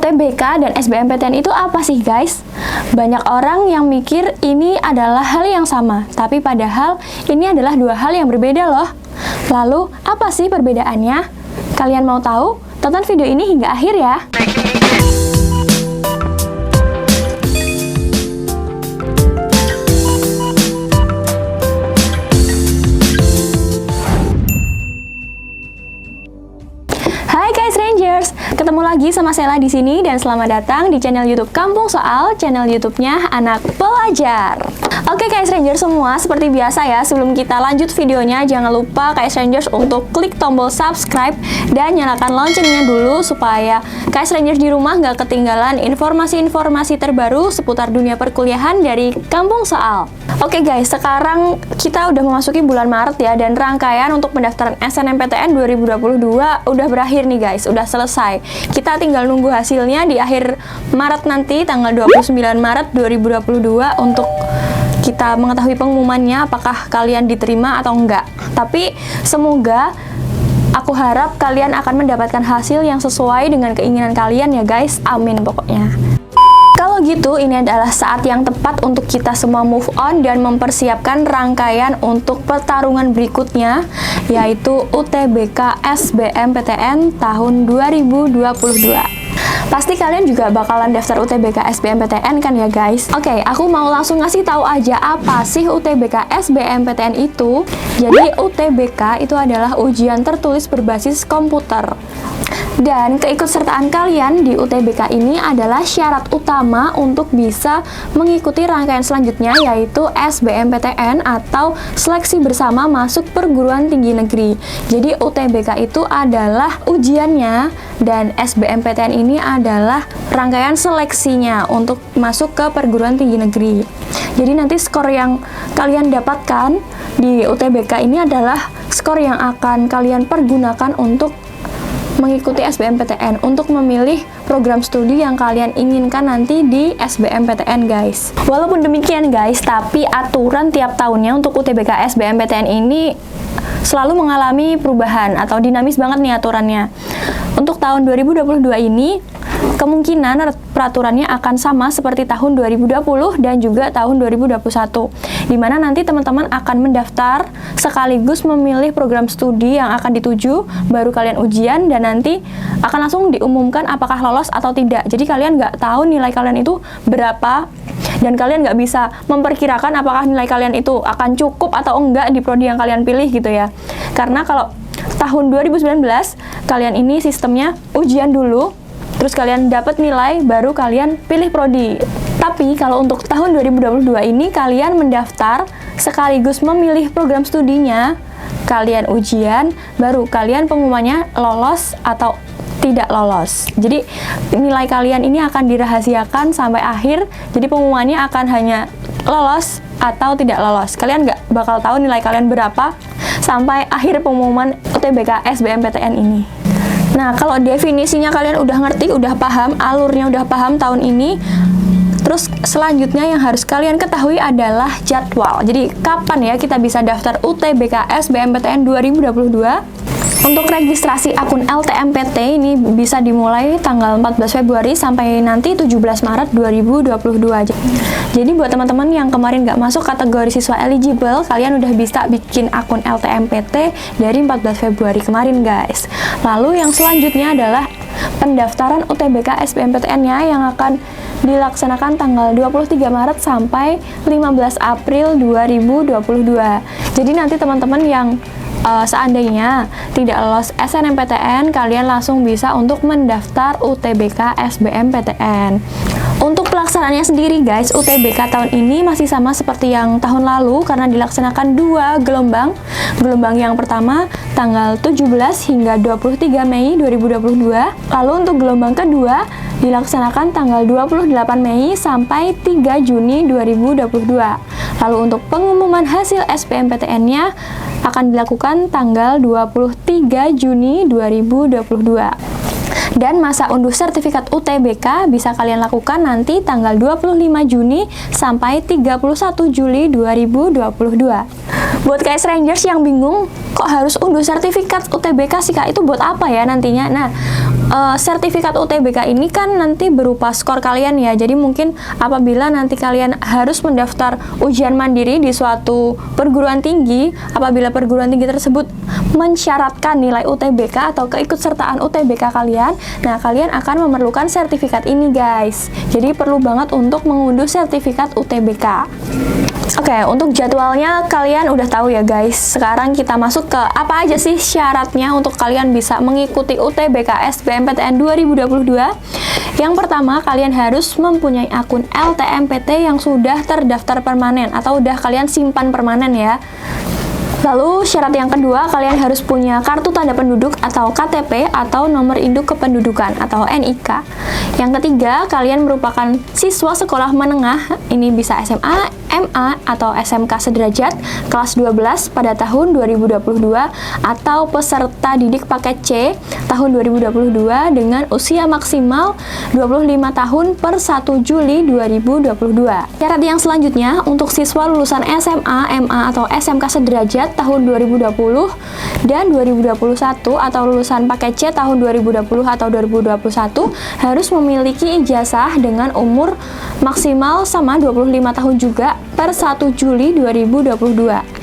UTBK dan SBMPTN itu apa sih guys? Banyak orang yang mikir ini adalah hal yang sama, tapi padahal ini adalah dua hal yang berbeda loh. Lalu, apa sih perbedaannya? Kalian mau tahu? Tonton video ini hingga akhir ya. Hai guys Rangers, ketemu lagi sama Sela di sini dan selamat datang di channel YouTube Kampung Soal, channel YouTube-nya Anak Pelajar. Oke guys Rangers semua, seperti biasa ya, sebelum kita lanjut videonya, jangan lupa guys Rangers untuk klik tombol subscribe dan nyalakan loncengnya dulu supaya guys Rangers di rumah nggak ketinggalan informasi-informasi terbaru seputar dunia perkuliahan dari Kampung Soal. Oke guys, sekarang kita udah memasuki bulan Maret ya, dan rangkaian untuk pendaftaran SNMPTN 2022 udah berakhir nih guys, udah selesai. Kita tinggal nunggu hasilnya di akhir Maret nanti, tanggal 29 Maret 2022 untuk kita mengetahui pengumumannya apakah kalian diterima atau enggak. Tapi semoga, aku harap kalian akan mendapatkan hasil yang sesuai dengan keinginan kalian ya guys, amin pokoknya. Kalau gitu, ini adalah saat yang tepat untuk kita semua move on dan mempersiapkan rangkaian untuk pertarungan berikutnya, yaitu UTBK SBMPTN tahun 2022. Pasti kalian juga bakalan daftar UTBK SBMPTN kan ya guys? Oke, aku mau langsung ngasih tahu aja apa sih UTBK SBMPTN itu. Jadi UTBK itu adalah ujian tertulis berbasis komputer. Dan keikutsertaan kalian di UTBK ini adalah syarat utama untuk bisa mengikuti rangkaian selanjutnya, yaitu SBMPTN atau seleksi bersama masuk perguruan tinggi negeri. Jadi UTBK itu adalah ujiannya dan SBMPTN ini adalah rangkaian seleksinya untuk masuk ke perguruan tinggi negeri. Jadi nanti skor yang kalian dapatkan di UTBK ini adalah skor yang akan kalian pergunakan untuk mengikuti SBMPTN, untuk memilih program studi yang kalian inginkan nanti di SBMPTN guys. Walaupun demikian guys, tapi aturan tiap tahunnya untuk UTBK SBMPTN ini selalu mengalami perubahan atau dinamis banget nih aturannya. Untuk tahun 2022 ini kemungkinan peraturannya akan sama seperti tahun 2020 dan juga tahun 2021, di mana nanti teman-teman akan mendaftar sekaligus memilih program studi yang akan dituju, baru kalian ujian dan nanti akan langsung diumumkan apakah lolos atau tidak. Jadi kalian nggak tahu nilai kalian itu berapa dan kalian nggak bisa memperkirakan apakah nilai kalian itu akan cukup atau enggak di prodi yang kalian pilih gitu ya. Karena kalau tahun 2019 kalian ini sistemnya ujian dulu, terus kalian dapat nilai, baru kalian pilih prodi. Tapi kalau untuk tahun 2022 ini kalian mendaftar sekaligus memilih program studinya, kalian ujian, baru kalian pengumumannya lolos atau tidak lolos. Jadi nilai kalian ini akan dirahasiakan sampai akhir, jadi pengumumannya akan hanya lolos atau tidak lolos. Kalian nggak bakal tahu nilai kalian berapa sampai akhir pengumuman UTBK SBMPTN ini. Nah, kalau definisinya kalian udah ngerti, udah paham, alurnya udah paham tahun ini, terus selanjutnya yang harus kalian ketahui adalah jadwal. Jadi, kapan ya kita bisa daftar UTBK SBMPTN 2022? Untuk registrasi akun LTMPT ini bisa dimulai tanggal 14 Februari sampai nanti 17 Maret 2022. Jadi buat teman-teman yang kemarin nggak masuk kategori siswa eligible, kalian udah bisa bikin akun LTMPT dari 14 Februari kemarin guys. Lalu yang selanjutnya adalah pendaftaran UTBK SBMPTN-nya yang akan dilaksanakan tanggal 23 Maret sampai 15 April 2022. Jadi nanti teman-teman yang seandainya tidak lolos SNMPTN, kalian langsung bisa untuk mendaftar UTBK SBMPTN. Untuk pelaksanaannya sendiri guys, UTBK tahun ini masih sama seperti yang tahun lalu karena dilaksanakan dua gelombang. Gelombang yang pertama tanggal 17 hingga 23 Mei 2022. Lalu untuk gelombang kedua dilaksanakan tanggal 28 Mei sampai 3 Juni 2022. Lalu untuk pengumuman hasil SBMPTN-nya akan dilakukan tanggal 23 Juni 2022. Dan masa unduh sertifikat UTBK bisa kalian lakukan nanti tanggal 25 Juni sampai 31 Juli 2022. Buat guys Rangers yang bingung, kok harus unduh sertifikat UTBK sih Kak? Itu buat apa ya nantinya? Nah, sertifikat UTBK ini kan nanti berupa skor kalian ya. Jadi mungkin apabila nanti kalian harus mendaftar ujian mandiri di suatu perguruan tinggi, apabila perguruan tinggi tersebut mensyaratkan nilai UTBK atau keikutsertaan UTBK kalian, nah kalian akan memerlukan sertifikat ini guys. Jadi perlu banget untuk mengunduh sertifikat UTBK. Oke, untuk jadwalnya kalian udah tahu ya guys. Sekarang kita masuk ke apa aja sih syaratnya untuk kalian bisa mengikuti UTBK SBMPTN 2022. Yang pertama, kalian harus mempunyai akun LTMPT yang sudah terdaftar permanen atau udah kalian simpan permanen ya. Lalu syarat yang kedua, kalian harus punya kartu tanda penduduk atau KTP atau nomor induk kependudukan atau NIK. Yang ketiga, kalian merupakan siswa sekolah menengah, ini bisa SMA, MA, atau SMK sederajat kelas 12 pada tahun 2022 atau peserta didik paket C tahun 2022 dengan usia maksimal 25 tahun per 1 Juli 2022. Syarat yang selanjutnya, untuk siswa lulusan SMA, MA, atau SMK sederajat tahun 2020 dan 2021 atau lulusan paket C tahun 2020 atau 2021 harus memiliki ijazah dengan umur maksimal sama 25 tahun juga per 1 Juli 2022.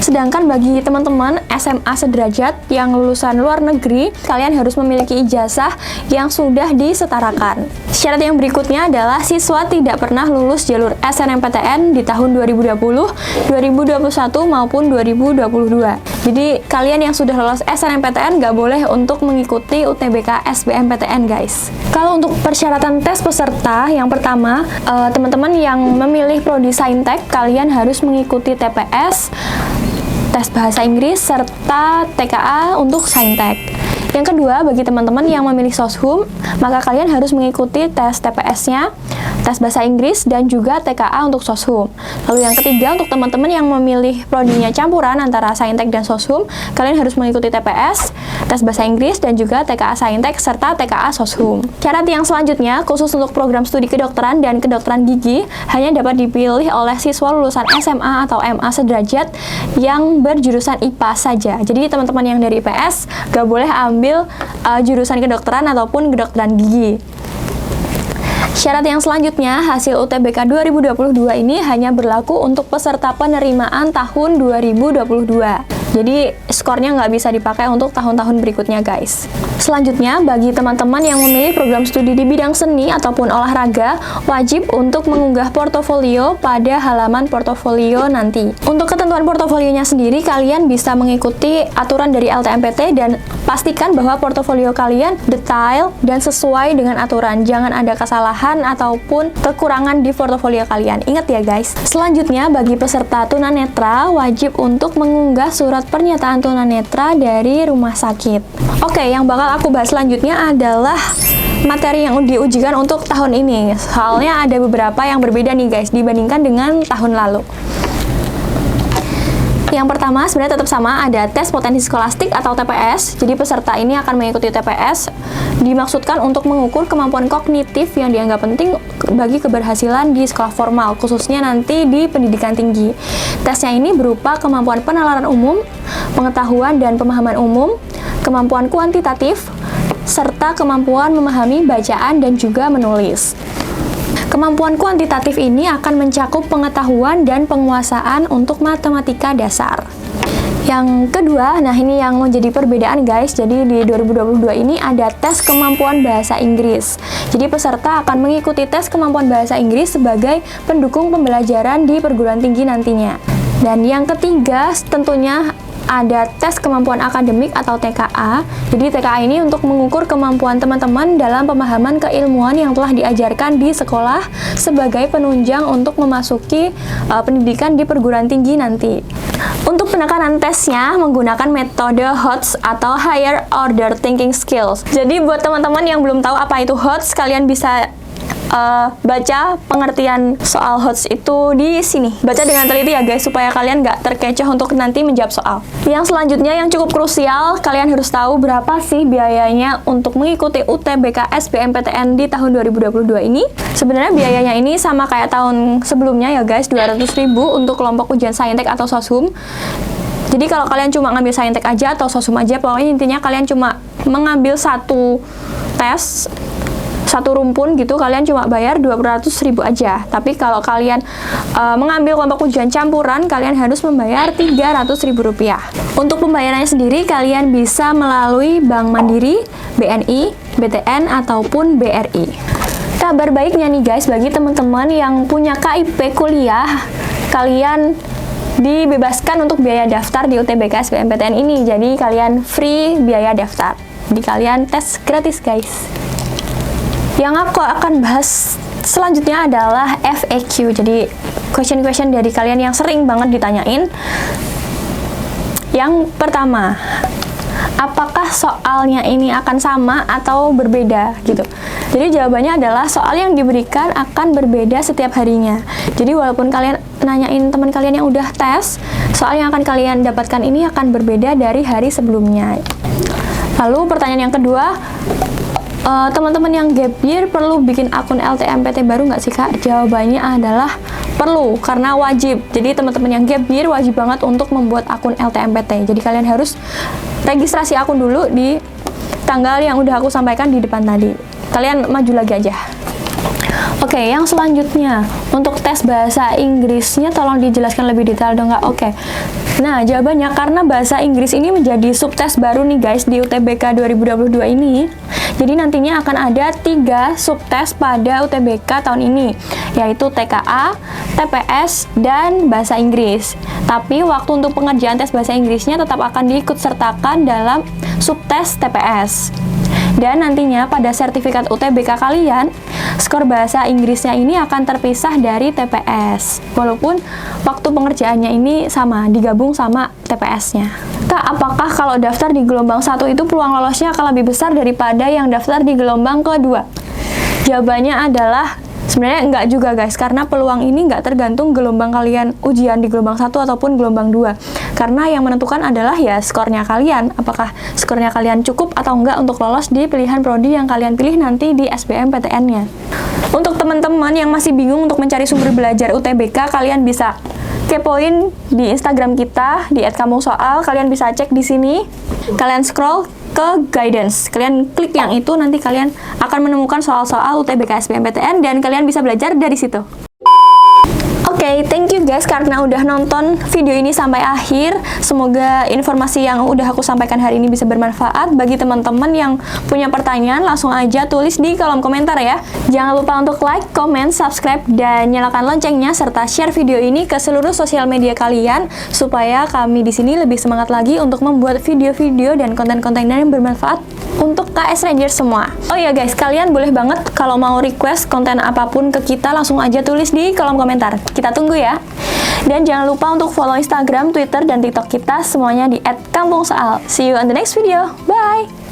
Sedangkan bagi teman-teman SMA sederajat yang lulusan luar negeri, kalian harus memiliki ijazah yang sudah disetarakan. Syarat yang berikutnya adalah siswa tidak pernah lulus jalur SNMPTN di tahun 2020, 2021 maupun 2022. Jadi kalian yang sudah lolos SNMPTN nggak boleh untuk mengikuti UTBK SBMPTN guys. Kalau untuk persyaratan tes peserta, yang pertama, teman-teman yang memilih prodi Saintek, kalian harus mengikuti TPS, tes bahasa Inggris, serta TKA untuk Saintek. Yang kedua, bagi teman-teman yang memilih Soshum, maka kalian harus mengikuti tes TPS-nya, tes bahasa Inggris, dan juga TKA untuk Soshum. Lalu yang ketiga, untuk teman-teman yang memilih prodinya campuran antara Saintek dan Soshum, kalian harus mengikuti TPS, tes bahasa Inggris, dan juga TKA Saintek, serta TKA Soshum. Syarat yang selanjutnya, khusus untuk program studi kedokteran dan kedokteran gigi, hanya dapat dipilih oleh siswa lulusan SMA atau MA sederajat yang berjurusan IPA saja. Jadi teman-teman yang dari IPS, gak boleh ambil jurusan kedokteran ataupun kedokteran gigi. Syarat yang selanjutnya, hasil UTBK 2022 ini hanya berlaku untuk peserta penerimaan tahun 2022. Jadi skornya nggak bisa dipakai untuk tahun-tahun berikutnya guys. Selanjutnya, bagi teman-teman yang memilih program studi di bidang seni ataupun olahraga, wajib untuk mengunggah portofolio pada halaman portofolio nanti. Untuk ketentuan portofolionya sendiri, kalian bisa mengikuti aturan dari LTMPT dan pastikan bahwa portofolio kalian detail dan sesuai dengan aturan. Jangan ada kesalahan ataupun kekurangan di portofolio kalian. Ingat ya guys. Selanjutnya, bagi peserta tunanetra, wajib untuk mengunggah surat pernyataan tunanetra dari rumah sakit. Oke, yang bakal aku bahas selanjutnya adalah materi yang diujikan untuk tahun ini. Soalnya ada beberapa yang berbeda nih guys dibandingkan dengan tahun lalu. Yang pertama sebenarnya tetap sama, ada tes potensi skolastik atau TPS. Jadi peserta ini akan mengikuti TPS, dimaksudkan untuk mengukur kemampuan kognitif yang dianggap penting bagi keberhasilan di sekolah formal, khususnya nanti di pendidikan tinggi. Tesnya ini berupa kemampuan penalaran umum, pengetahuan dan pemahaman umum, kemampuan kuantitatif, serta kemampuan memahami bacaan dan juga menulis. Kemampuan kuantitatif ini akan mencakup pengetahuan dan penguasaan untuk matematika dasar. Yang kedua, nah ini yang menjadi perbedaan guys. Jadi di 2022 ini ada tes kemampuan bahasa Inggris. Jadi peserta akan mengikuti tes kemampuan bahasa Inggris sebagai pendukung pembelajaran di perguruan tinggi nantinya. Dan yang ketiga tentunya ada tes kemampuan akademik atau TKA. Jadi TKA ini untuk mengukur kemampuan teman-teman dalam pemahaman keilmuan yang telah diajarkan di sekolah sebagai penunjang untuk memasuki pendidikan di perguruan tinggi nanti. Untuk penekanan tesnya menggunakan metode HOTS atau Higher Order Thinking Skills. Jadi buat teman-teman yang belum tahu apa itu HOTS, kalian bisa baca pengertian soal HOTS itu di sini. Baca dengan teliti ya guys, supaya kalian nggak terkecoh untuk nanti menjawab soal. Yang selanjutnya yang cukup krusial, kalian harus tahu berapa sih biayanya untuk mengikuti UTBK SBMPTN di tahun 2022 ini. Sebenarnya biayanya ini sama kayak tahun sebelumnya ya guys, 200.000 untuk kelompok ujian Saintek atau Soshum. Jadi kalau kalian cuma ngambil Saintek aja atau Soshum aja, pokoknya intinya kalian cuma mengambil satu tes, satu rumpun gitu, kalian cuma bayar 200.000 aja. Tapi kalau kalian mengambil kelompok ujian campuran, kalian harus membayar 300.000 rupiah. Untuk pembayarannya sendiri, kalian bisa melalui Bank Mandiri, BNI, BTN, ataupun BRI. Kabar baiknya nih guys, bagi teman-teman yang punya KIP kuliah, kalian dibebaskan untuk biaya daftar di UTBK SBMPTN ini. Jadi kalian free biaya daftar. Jadi kalian tes gratis guys. Yang aku akan bahas selanjutnya adalah FAQ. Jadi question-question dari kalian yang sering banget ditanyain. Yang pertama, apakah soalnya ini akan sama atau berbeda gitu. Jadi jawabannya adalah soal yang diberikan akan berbeda setiap harinya. Jadi walaupun kalian nanyain teman kalian yang udah tes, soal yang akan kalian dapatkan ini akan berbeda dari hari sebelumnya. Lalu pertanyaan yang kedua, teman-teman yang gap year perlu bikin akun LTMPT baru nggak sih kak? Jawabannya adalah perlu, karena wajib. Jadi teman-teman yang gap year wajib banget untuk membuat akun LTMPT. Jadi kalian harus registrasi akun dulu di tanggal yang udah aku sampaikan di depan tadi. Kalian maju lagi aja. Oke, yang selanjutnya untuk tes bahasa Inggrisnya tolong dijelaskan lebih detail dong nggak? Oke. Nah, jawabannya karena bahasa Inggris ini menjadi subtes baru nih guys di UTBK 2022 ini. Jadi nantinya akan ada 3 subtes pada UTBK tahun ini, yaitu TKA, TPS, dan bahasa Inggris. Tapi waktu untuk pengerjaan tes bahasa Inggrisnya tetap akan diikutsertakan dalam subtes TPS. Dan nantinya pada sertifikat UTBK kalian, skor bahasa Inggrisnya ini akan terpisah dari TPS. Walaupun waktu pengerjaannya ini sama, digabung sama TPS-nya. Kak, apakah kalau daftar di gelombang 1 itu peluang lolosnya akan lebih besar daripada yang daftar di gelombang kedua? Jawabannya adalah sebenarnya enggak juga guys, karena peluang ini enggak tergantung gelombang kalian ujian di gelombang 1 ataupun gelombang 2. Karena yang menentukan adalah ya skornya kalian, apakah skornya kalian cukup atau enggak untuk lolos di pilihan prodi yang kalian pilih nanti di SBMPTN-nya. Untuk teman-teman yang masih bingung untuk mencari sumber belajar UTBK, kalian bisa kepoin di Instagram kita di @kampungsoal. Kalian bisa cek di sini. Kalian scroll ke guidance. Kalian klik yang itu, nanti kalian akan menemukan soal-soal UTBK SBMPTN dan kalian bisa belajar dari situ. Oke, thank you guys karena udah nonton video ini sampai akhir. Semoga informasi yang udah aku sampaikan hari ini bisa bermanfaat. Bagi teman-teman yang punya pertanyaan, langsung aja tulis di kolom komentar ya. Jangan lupa untuk like, comment, subscribe, dan nyalakan loncengnya serta share video ini ke seluruh sosial media kalian supaya kami di sini lebih semangat lagi untuk membuat video-video dan konten-konten yang bermanfaat untuk KS Ranger semua. Oh ya guys, kalian boleh banget kalau mau request konten apapun ke kita, langsung aja tulis di kolom komentar. Kita tunggu ya. Dan jangan lupa untuk follow Instagram, Twitter, dan TikTok kita semuanya di @kampungsoal. See you on the next video. Bye!